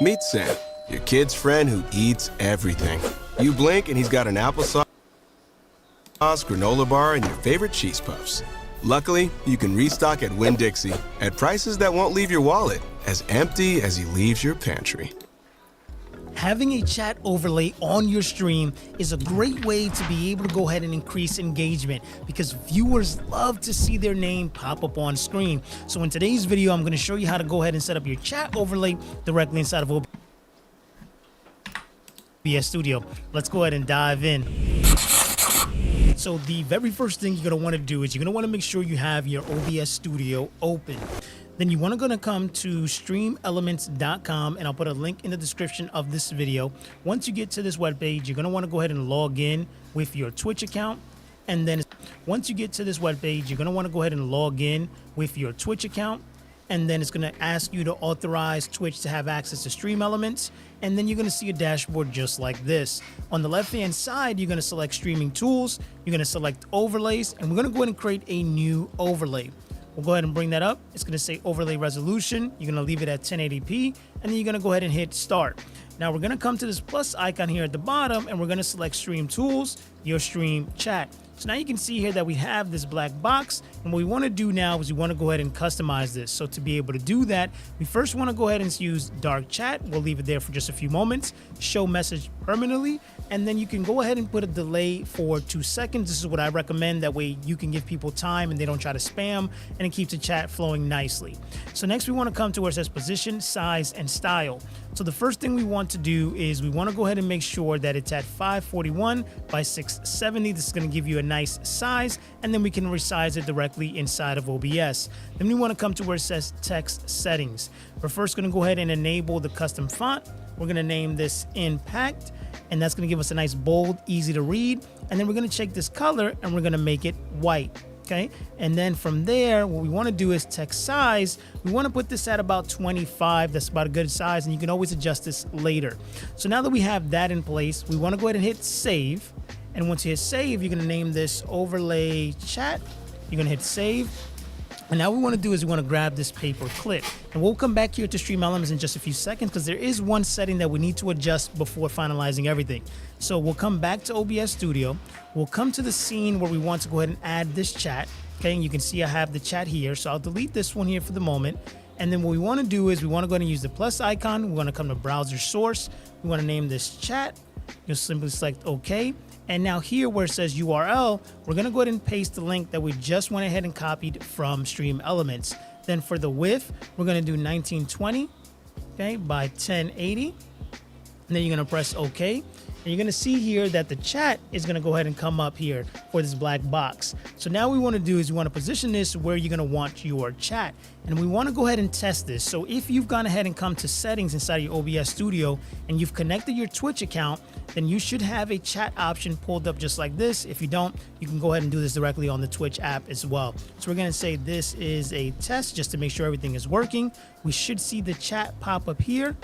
Meet Sam, your kid's friend who eats everything. You blink and he's got an applesauce, granola bar, and your favorite cheese puffs. Luckily, you can restock at Winn-Dixie at prices that won't leave your wallet as empty as he leaves your pantry. Having a chat overlay on your stream is a great way to be able to go ahead and increase engagement because viewers love to see their name pop up on screen. So in today's video, I'm going to show you how to go ahead and set up your chat overlay directly inside of OBS Studio. Let's go ahead and dive in. So the very first thing you're going to want to do is you're going to want to make sure you have your OBS Studio open. Then you want to come to streamelements.com, and I'll put a link in the description of this video. Once you get to this webpage, you're going to want to go ahead and log in with your Twitch account. And then once you get to this webpage, you're going to want to go ahead and log in with your Twitch account. And then it's going to ask you to authorize Twitch to have access to Stream Elements. And then you're going to see a dashboard just like this. On the left-hand side, you're going to select Streaming Tools. You're going to select Overlays. And we're going to go ahead and create a new overlay. We'll go ahead and bring that up. It's going to say overlay resolution. You're going to leave it at 1080p, and then you're going to go ahead and hit start. Now we're going to come to this plus icon here at the bottom, and we're going to select stream tools, your stream chat. So now you can see here that we have this black box, and what we want to do now is we want to go ahead and customize this. So to be able to do that, we first want to go ahead and use dark chat. We'll leave it there for just a few moments. Show message permanently, and then you can go ahead and put a delay for 2 seconds. This is what I recommend. That way you can give people time and they don't try to spam, and it keeps the chat flowing nicely. So next we want to come to where it says position, size, and style. So the first thing we want to do is we want to go ahead and make sure that it's at 541 by 670. This is going to give you a nice size, and then we can resize it directly inside of OBS. Then we want to come to where it says text settings. We're first going to go ahead and enable the custom font. We're going to name this Impact, and that's going to give us a nice bold, easy to read. And then we're going to check this color, and we're going to make it white. Okay, and then from there, what we want to do is text size. We want to put this at about 25. That's about a good size, and you can always adjust this later. So now that we have that in place, we want to go ahead and hit save. And once you hit save, you're going to name this overlay chat. You're going to hit save. And now what we want to do is we want to grab this paper clip, and we'll come back here to Stream Elements in just a few seconds because there is one setting that we need to adjust before finalizing everything. So we'll come back to OBS Studio. We'll come to the scene where we want to go ahead and add this chat. Okay, and you can see I have the chat here. So I'll delete this one here for the moment. And then what we want to do is we want to go ahead and use the plus icon. We want to come to browser source. We want to name this chat. You'll simply select OK. And now here where it says URL, we're going to go ahead and paste the link that we just went ahead and copied from Stream Elements. Then for the width, we're going to do 1920, okay, by 1080. And then you're going to press OK. And you're going to see here that the chat is going to go ahead and come up here for this black box. So now what we want to do is we want to position this where you're going to want your chat. And we want to go ahead and test this. So if you've gone ahead and come to settings inside of your OBS Studio and you've connected your Twitch account, then you should have a chat option pulled up just like this. If you don't, you can go ahead and do this directly on the Twitch app as well. So we're going to say this is a test just to make sure everything is working. We should see the chat pop up here.